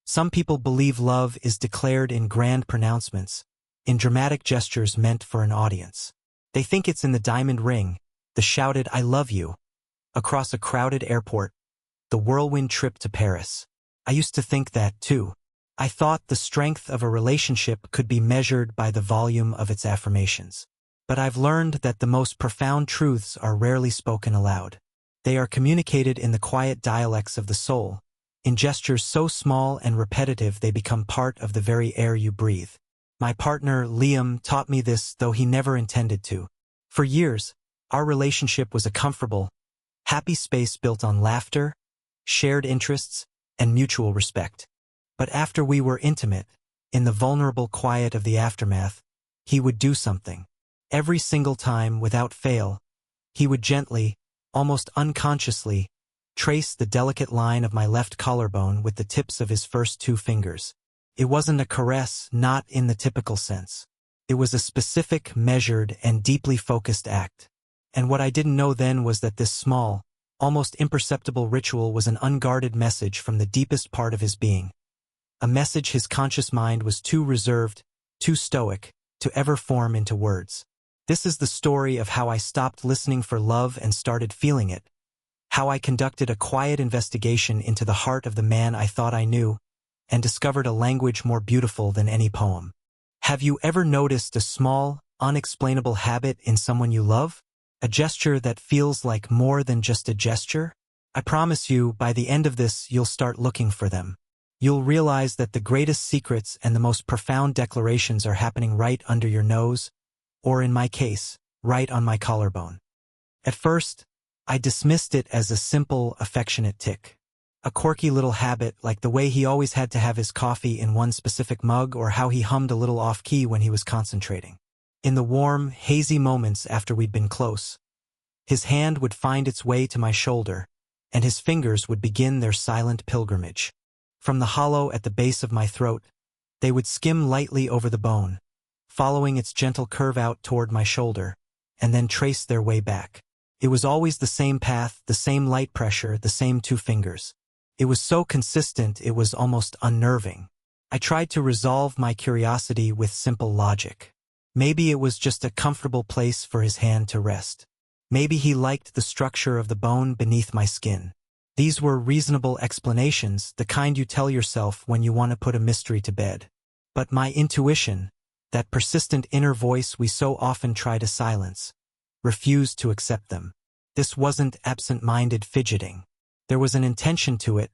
Some people believe love is declared in grand pronouncements, in dramatic gestures meant for an audience. They think it's in the diamond ring, the shouted "I love you" across a crowded airport, the whirlwind trip to Paris. I used to think that, too. I thought the strength of a relationship could be measured by the volume of its affirmations. But I've learned that the most profound truths are rarely spoken aloud. They are communicated in the quiet dialects of the soul, in gestures so small and repetitive they become part of the very air you breathe. My partner, Liam, taught me this, though he never intended to. For years, our relationship was a comfortable, happy space built on laughter, shared interests, and mutual respect. But after we were intimate, in the vulnerable quiet of the aftermath, he would do something. Every single time, without fail, he would gently, almost unconsciously, trace the delicate line of my left collarbone with the tips of his first 2 fingers. It wasn't a caress, not in the typical sense. It was a specific, measured, and deeply focused act. And what I didn't know then was that this small, almost imperceptible ritual was an unguarded message from the deepest part of his being. A message his conscious mind was too reserved, too stoic, to ever form into words. This is the story of how I stopped listening for love and started feeling it. How I conducted a quiet investigation into the heart of the man I thought I knew, and discovered a language more beautiful than any poem. Have you ever noticed a small, unexplainable habit in someone you love? A gesture that feels like more than just a gesture? I promise you, by the end of this, you'll start looking for them. You'll realize that the greatest secrets and the most profound declarations are happening right under your nose, or in my case, right on my collarbone. At first, I dismissed it as a simple, affectionate tick. A quirky little habit, like the way he always had to have his coffee in one specific mug, or how he hummed a little off-key when he was concentrating. In the warm, hazy moments after we'd been close, his hand would find its way to my shoulder, and his fingers would begin their silent pilgrimage. From the hollow at the base of my throat, they would skim lightly over the bone, following its gentle curve out toward my shoulder, and then trace their way back. It was always the same path, the same light pressure, the same 2 fingers. It was so consistent it was almost unnerving. I tried to resolve my curiosity with simple logic. Maybe it was just a comfortable place for his hand to rest. Maybe he liked the structure of the bone beneath my skin. These were reasonable explanations, the kind you tell yourself when you want to put a mystery to bed. But my intuition, that persistent inner voice we so often try to silence, refused to accept them. This wasn't absent-minded fidgeting. There was an intention to it,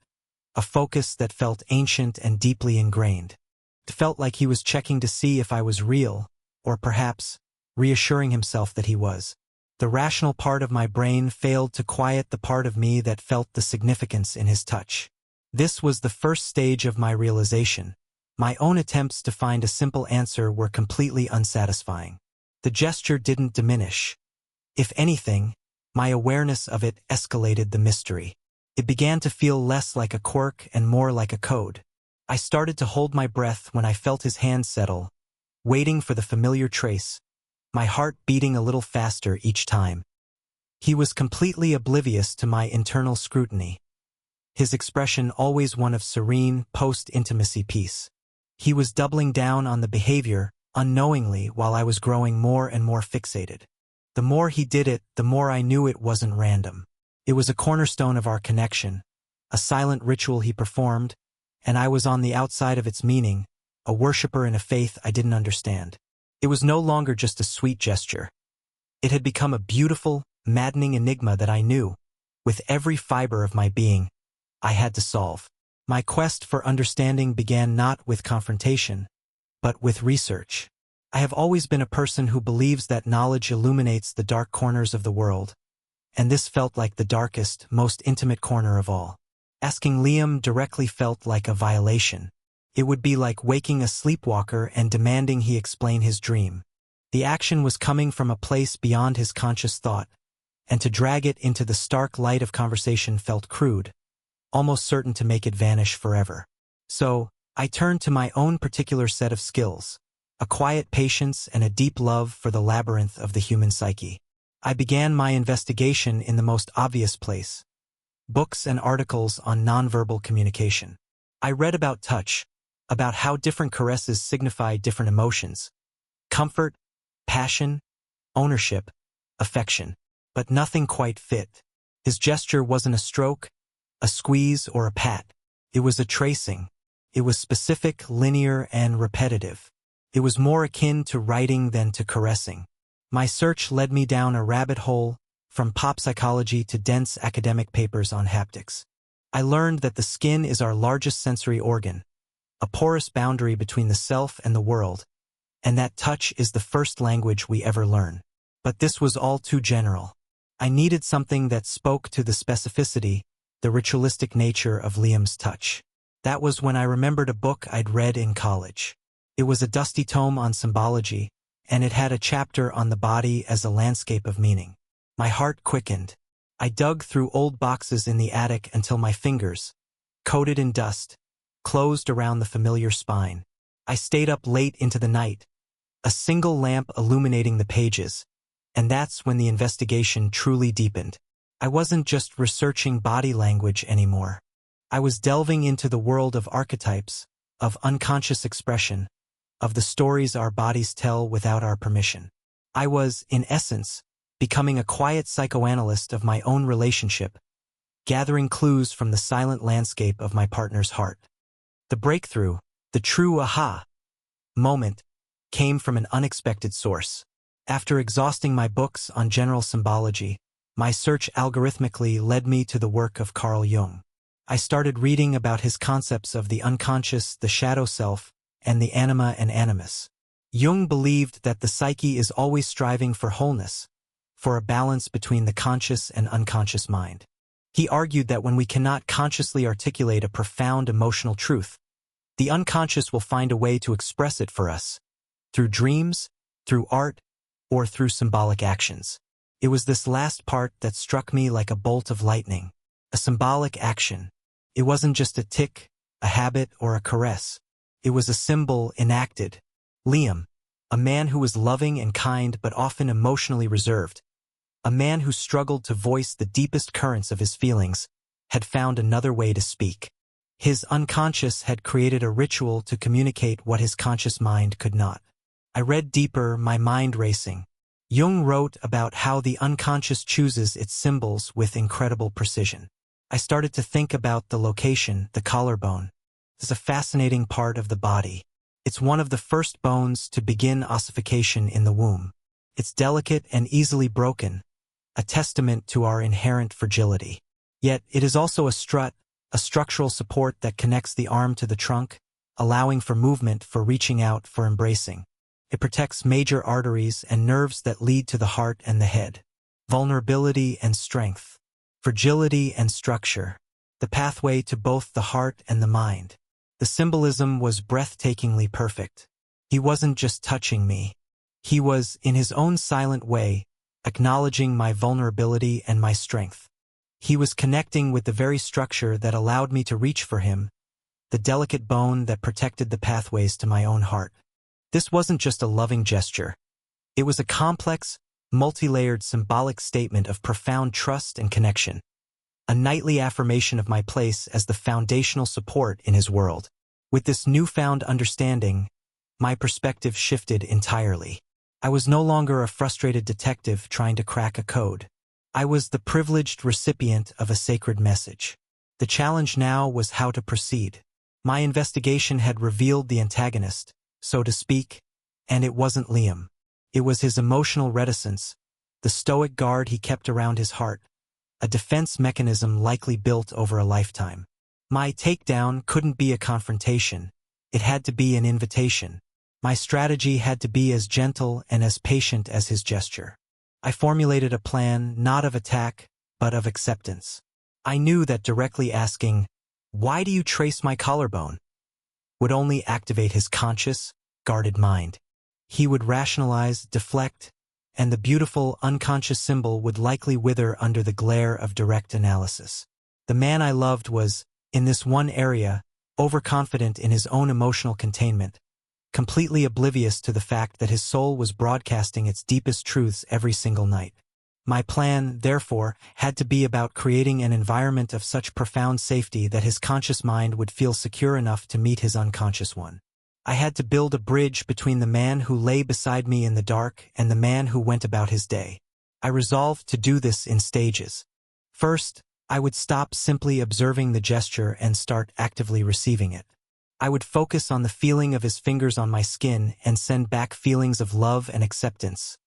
a focus that felt ancient and deeply ingrained. It felt like he was checking to see if I was real, or perhaps reassuring himself that he was. The rational part of my brain failed to quiet the part of me that felt the significance in his touch. This was the first stage of my realization. My own attempts to find a simple answer were completely unsatisfying. The gesture didn't diminish. If anything, my awareness of it escalated the mystery. It began to feel less like a quirk and more like a code. I started to hold my breath when I felt his hand settle, waiting for the familiar trace, my heart beating a little faster each time. He was completely oblivious to my internal scrutiny, his expression always one of serene, post-intimacy peace. He was doubling down on the behavior, unknowingly, while I was growing more and more fixated. The more he did it, the more I knew it wasn't random. It was a cornerstone of our connection, a silent ritual he performed, and I was on the outside of its meaning, a worshiper in a faith I didn't understand. It was no longer just a sweet gesture. It had become a beautiful, maddening enigma that I knew, with every fiber of my being, I had to solve. My quest for understanding began not with confrontation, but with research. I have always been a person who believes that knowledge illuminates the dark corners of the world, and this felt like the darkest, most intimate corner of all. Asking Liam directly felt like a violation. It would be like waking a sleepwalker and demanding he explain his dream. The action was coming from a place beyond his conscious thought, and to drag it into the stark light of conversation felt crude, almost certain to make it vanish forever. So, I turned to my own particular set of skills, a quiet patience and a deep love for the labyrinth of the human psyche. I began my investigation in the most obvious place: books and articles on nonverbal communication. I read about touch, about how different caresses signify different emotions. Comfort, passion, ownership, affection. But nothing quite fit. His gesture wasn't a stroke, a squeeze, or a pat. It was a tracing. It was specific, linear, and repetitive. It was more akin to writing than to caressing. My search led me down a rabbit hole, from pop psychology to dense academic papers on haptics. I learned that the skin is our largest sensory organ, a porous boundary between the self and the world, and that touch is the first language we ever learn. But this was all too general. I needed something that spoke to the specificity, the ritualistic nature of Liam's touch. That was when I remembered a book I'd read in college. It was a dusty tome on symbology, and it had a chapter on the body as a landscape of meaning. My heart quickened. I dug through old boxes in the attic until my fingers, coated in dust, closed around the familiar spine. I stayed up late into the night, a single lamp illuminating the pages, and that's when the investigation truly deepened. I wasn't just researching body language anymore. I was delving into the world of archetypes, of unconscious expression, of the stories our bodies tell without our permission. I was, in essence, becoming a quiet psychoanalyst of my own relationship, gathering clues from the silent landscape of my partner's heart. The breakthrough, the true aha moment, came from an unexpected source. After exhausting my books on general symbology, my search algorithmically led me to the work of Carl Jung. I started reading about his concepts of the unconscious, the shadow self, and the anima and animus. Jung believed that the psyche is always striving for wholeness, for a balance between the conscious and unconscious mind. He argued that when we cannot consciously articulate a profound emotional truth, the unconscious will find a way to express it for us, through dreams, through art, or through symbolic actions. It was this last part that struck me like a bolt of lightning. A symbolic action. It wasn't just a tick, a habit, or a caress. It was a symbol enacted. Liam, a man who was loving and kind but often emotionally reserved, a man who struggled to voice the deepest currents of his feelings, had found another way to speak. His unconscious had created a ritual to communicate what his conscious mind could not. I read deeper, my mind racing. Jung wrote about how the unconscious chooses its symbols with incredible precision. I started to think about the location, the collarbone. It's a fascinating part of the body. It's one of the first bones to begin ossification in the womb. It's delicate and easily broken, a testament to our inherent fragility. Yet it is also a strut, a structural support that connects the arm to the trunk, allowing for movement, for reaching out, for embracing. It protects major arteries and nerves that lead to the heart and the head. Vulnerability and strength. Fragility and structure. The pathway to both the heart and the mind. The symbolism was breathtakingly perfect. He wasn't just touching me. He was, in his own silent way, acknowledging my vulnerability and my strength. He was connecting with the very structure that allowed me to reach for him, the delicate bone that protected the pathways to my own heart. This wasn't just a loving gesture. It was a complex, multi-layered symbolic statement of profound trust and connection. A nightly affirmation of my place as the foundational support in his world. With this newfound understanding, my perspective shifted entirely. I was no longer a frustrated detective trying to crack a code. I was the privileged recipient of a sacred message. The challenge now was how to proceed. My investigation had revealed the antagonist, so to speak, and it wasn't Liam. It was his emotional reticence, the stoic guard he kept around his heart, a defense mechanism likely built over a lifetime. My takedown couldn't be a confrontation. It had to be an invitation. My strategy had to be as gentle and as patient as his gesture. I formulated a plan not of attack, but of acceptance. I knew that directly asking, "Why do you trace my collarbone?" would only activate his conscious, guarded mind. He would rationalize, deflect, and the beautiful, unconscious symbol would likely wither under the glare of direct analysis. The man I loved was, in this one area, overconfident in his own emotional containment, completely oblivious to the fact that his soul was broadcasting its deepest truths every single night. My plan, therefore, had to be about creating an environment of such profound safety that his conscious mind would feel secure enough to meet his unconscious one. I had to build a bridge between the man who lay beside me in the dark and the man who went about his day. I resolved to do this in stages. First, I would stop simply observing the gesture and start actively receiving it. I would focus on the feeling of his fingers on my skin and send back feelings of love and acceptance,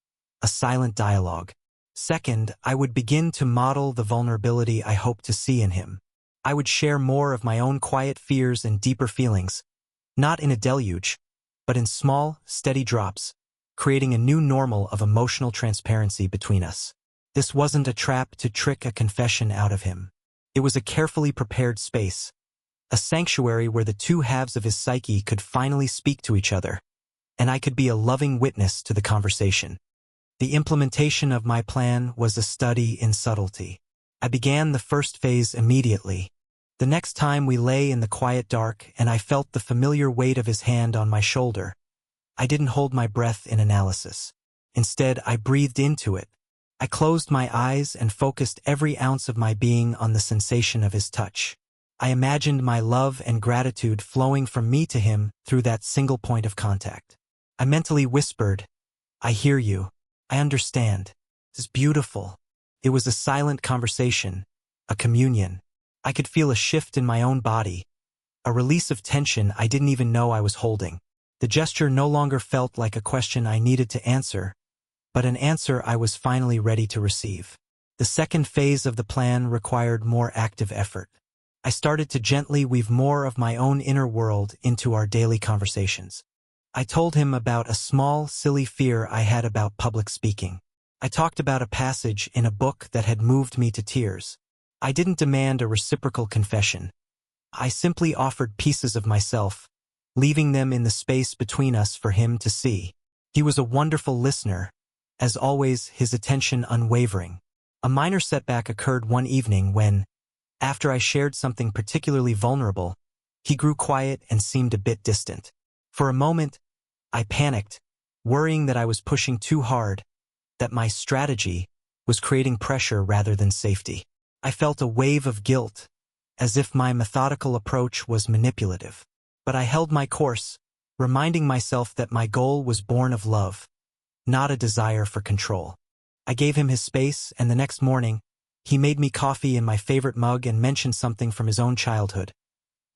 a silent dialogue. Second, I would begin to model the vulnerability I hoped to see in him. I would share more of my own quiet fears and deeper feelings, not in a deluge, but in small, steady drops, creating a new normal of emotional transparency between us. This wasn't a trap to trick a confession out of him. It was a carefully prepared space, a sanctuary where the two halves of his psyche could finally speak to each other, and I could be a loving witness to the conversation. The implementation of my plan was a study in subtlety. I began the first phase immediately. The next time we lay in the quiet dark and I felt the familiar weight of his hand on my shoulder, I didn't hold my breath in analysis. Instead, I breathed into it. I closed my eyes and focused every ounce of my being on the sensation of his touch. I imagined my love and gratitude flowing from me to him through that single point of contact. I mentally whispered, "I hear you. I understand. It's beautiful." It was a silent conversation, a communion. I could feel a shift in my own body, a release of tension I didn't even know I was holding. The gesture no longer felt like a question I needed to answer, but an answer I was finally ready to receive. The second phase of the plan required more active effort. I started to gently weave more of my own inner world into our daily conversations. I told him about a small, silly fear I had about public speaking. I talked about a passage in a book that had moved me to tears. I didn't demand a reciprocal confession. I simply offered pieces of myself, leaving them in the space between us for him to see. He was a wonderful listener, as always, his attention unwavering. A minor setback occurred one evening when, after I shared something particularly vulnerable, he grew quiet and seemed a bit distant. For a moment, I panicked, worrying that I was pushing too hard, that my strategy was creating pressure rather than safety. I felt a wave of guilt, as if my methodical approach was manipulative. But I held my course, reminding myself that my goal was born of love, not a desire for control. I gave him his space, and the next morning, he made me coffee in my favorite mug and mentioned something from his own childhood,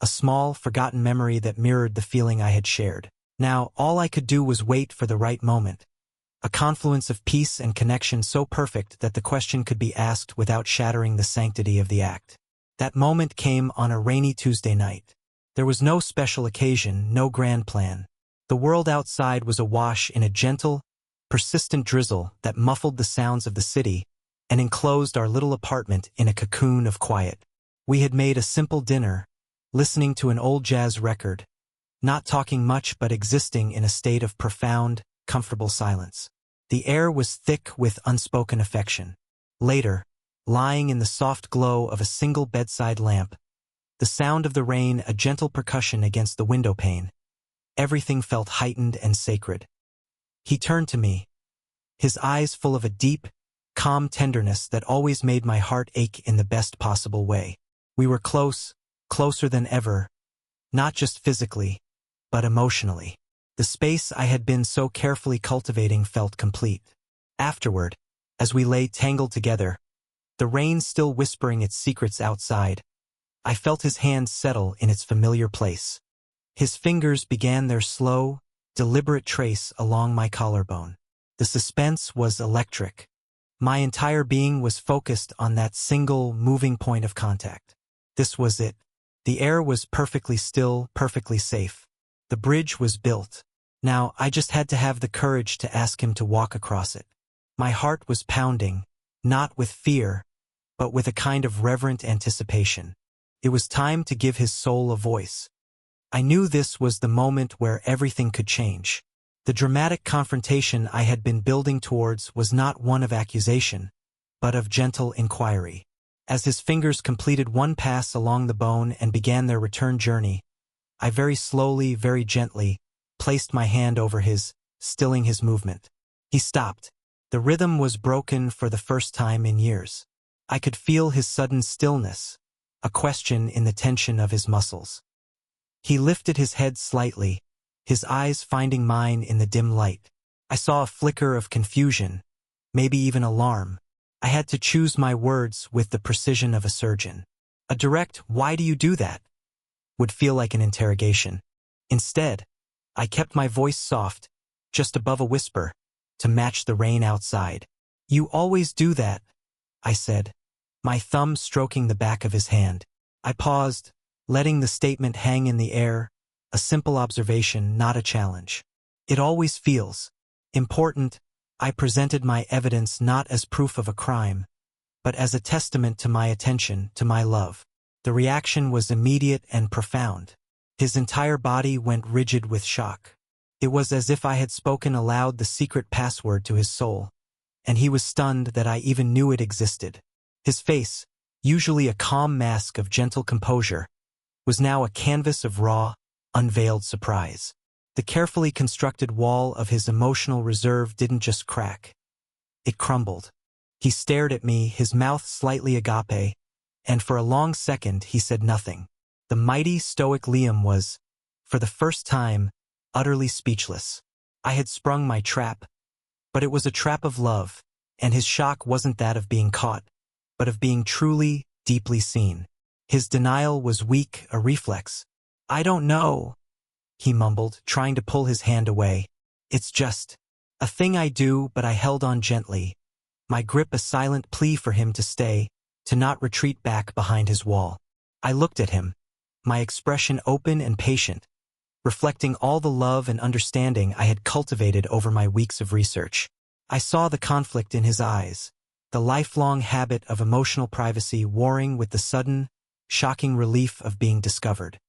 a small, forgotten memory that mirrored the feeling I had shared. Now, all I could do was wait for the right moment, a confluence of peace and connection so perfect that the question could be asked without shattering the sanctity of the act. That moment came on a rainy Tuesday night. There was no special occasion, no grand plan. The world outside was awash in a gentle, persistent drizzle that muffled the sounds of the city and enclosed our little apartment in a cocoon of quiet. We had made a simple dinner, listening to an old jazz record, not talking much but existing in a state of profound, comfortable silence. The air was thick with unspoken affection. Later, lying in the soft glow of a single bedside lamp, the sound of the rain a gentle percussion against the window pane, everything felt heightened and sacred. He turned to me, his eyes full of a deep, calm tenderness that always made my heart ache in the best possible way. We were close, closer than ever, not just physically, but emotionally. The space I had been so carefully cultivating felt complete. Afterward, as we lay tangled together, the rain still whispering its secrets outside, I felt his hand settle in its familiar place. His fingers began their slow, deliberate trace along my collarbone. The suspense was electric. My entire being was focused on that single, moving point of contact. This was it. The air was perfectly still, perfectly safe. The bridge was built. Now, I just had to have the courage to ask him to walk across it. My heart was pounding, not with fear, but with a kind of reverent anticipation. It was time to give his soul a voice. I knew this was the moment where everything could change. The dramatic confrontation I had been building towards was not one of accusation, but of gentle inquiry. As his fingers completed one pass along the bone and began their return journey, I very slowly, very gently, placed my hand over his, stilling his movement. He stopped, The rhythm was broken for the first time in years. I could feel his sudden stillness, a question in the tension of his muscles. He lifted his head slightly, his eyes finding mine in the dim light. I saw a flicker of confusion, maybe even alarm. I had to choose my words with the precision of a surgeon. A direct, "Why do you do that?" would feel like an interrogation. Instead, I kept my voice soft, just above a whisper, to match the rain outside. "You always do that," I said, my thumb stroking the back of his hand. I paused, letting the statement hang in the air, a simple observation, not a challenge. "It always feels important." I presented my evidence not as proof of a crime, but as a testament to my attention, to my love. The reaction was immediate and profound. His entire body went rigid with shock. It was as if I had spoken aloud the secret password to his soul, and he was stunned that I even knew it existed. His face, usually a calm mask of gentle composure, was now a canvas of raw, unveiled surprise. The carefully constructed wall of his emotional reserve didn't just crack. It crumbled. He stared at me, his mouth slightly agape, and for a long second he said nothing. The mighty stoic Liam was, for the first time, utterly speechless. I had sprung my trap, but it was a trap of love, and his shock wasn't that of being caught, but of being truly, deeply seen. His denial was weak, a reflex. "I don't know," he mumbled, trying to pull his hand away. "It's just a thing I do," but I held on gently, my grip a silent plea for him to stay, to not retreat back behind his wall. I looked at him, my expression open and patient, reflecting all the love and understanding I had cultivated over my weeks of research. I saw the conflict in his eyes, the lifelong habit of emotional privacy warring with the sudden, shocking relief of being discovered.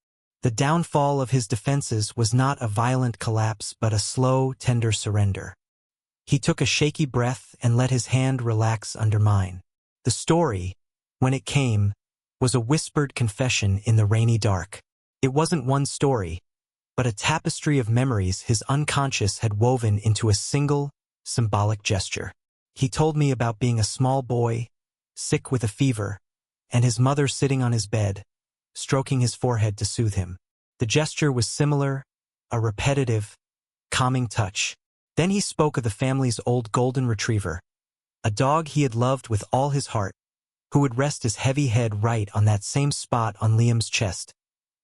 The downfall of his defenses was not a violent collapse but a slow, tender surrender. He took a shaky breath and let his hand relax under mine. The story, when it came, was a whispered confession in the rainy dark. It wasn't one story, but a tapestry of memories his unconscious had woven into a single, symbolic gesture. He told me about being a small boy, sick with a fever, and his mother sitting on his bed, stroking his forehead to soothe him. The gesture was similar, a repetitive, calming touch. Then he spoke of the family's old golden retriever, a dog he had loved with all his heart, who would rest his heavy head right on that same spot on Liam's chest,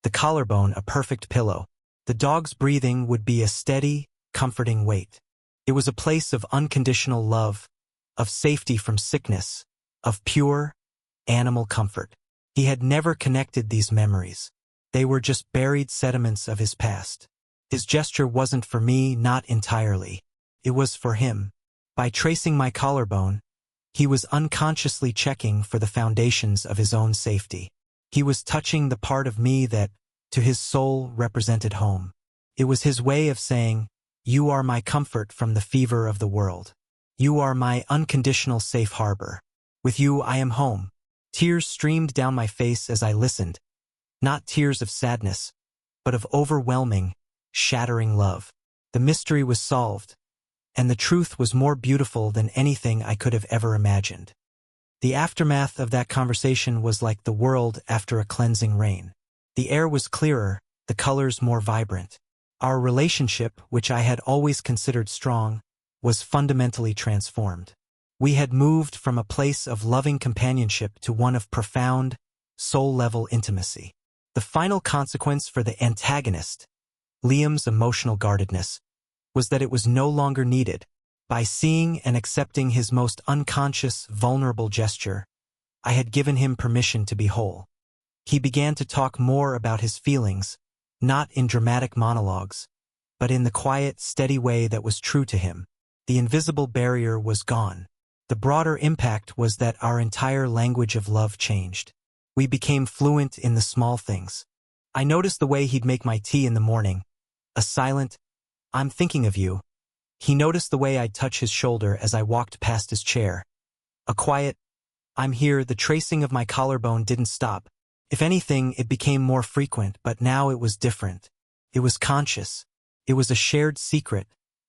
the collarbone a perfect pillow. The dog's breathing would be a steady, comforting weight. It was a place of unconditional love, of safety from sickness, of pure, animal comfort. He had never connected these memories. They were just buried sediments of his past. His gesture wasn't for me, not entirely. It was for him. By tracing my collarbone, he was unconsciously checking for the foundations of his own safety. He was touching the part of me that, to his soul, represented home. It was his way of saying, "You are my comfort from the fever of the world. You are my unconditional safe harbor. With you I am home." Tears streamed down my face as I listened, not tears of sadness, but of overwhelming, shattering love. The mystery was solved, and the truth was more beautiful than anything I could have ever imagined. The aftermath of that conversation was like the world after a cleansing rain. The air was clearer, the colors more vibrant. Our relationship, which I had always considered strong, was fundamentally transformed. We had moved from a place of loving companionship to one of profound, soul-level intimacy. The final consequence for the antagonist, Liam's emotional guardedness, was that it was no longer needed. By seeing and accepting his most unconscious, vulnerable gesture, I had given him permission to be whole. He began to talk more about his feelings, not in dramatic monologues, but in the quiet, steady way that was true to him. The invisible barrier was gone. The broader impact was that our entire language of love changed. We became fluent in the small things. I noticed the way he'd make my tea in the morning, a silent, "I'm thinking of you." He noticed the way I'd touch his shoulder as I walked past his chair, a quiet, "I'm here." The tracing of my collarbone didn't stop. If anything, it became more frequent, but now it was different. It was conscious. It was a shared secret,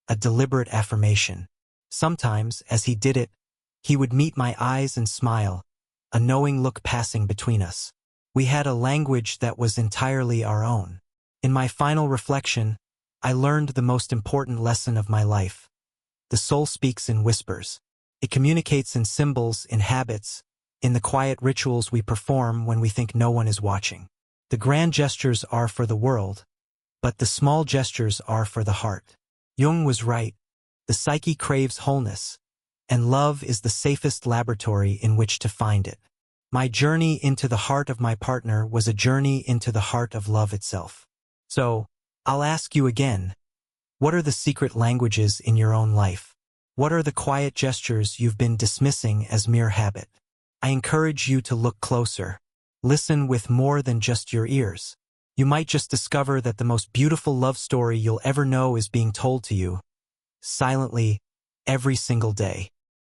a deliberate affirmation. Sometimes, as he did it, he would meet my eyes and smile, a knowing look passing between us. We had a language that was entirely our own. In my final reflection, I learned the most important lesson of my life. The soul speaks in whispers. It communicates in symbols, in habits, in the quiet rituals we perform when we think no one is watching. The grand gestures are for the world, but the small gestures are for the heart. Jung was right. The psyche craves wholeness, and love is the safest laboratory in which to find it. My journey into the heart of my partner was a journey into the heart of love itself. So, I'll ask you again, what are the secret languages in your own life? What are the quiet gestures you've been dismissing as mere habit? I encourage you to look closer. Listen with more than just your ears. You might just discover that the most beautiful love story you'll ever know is being told to you, silently, every single day.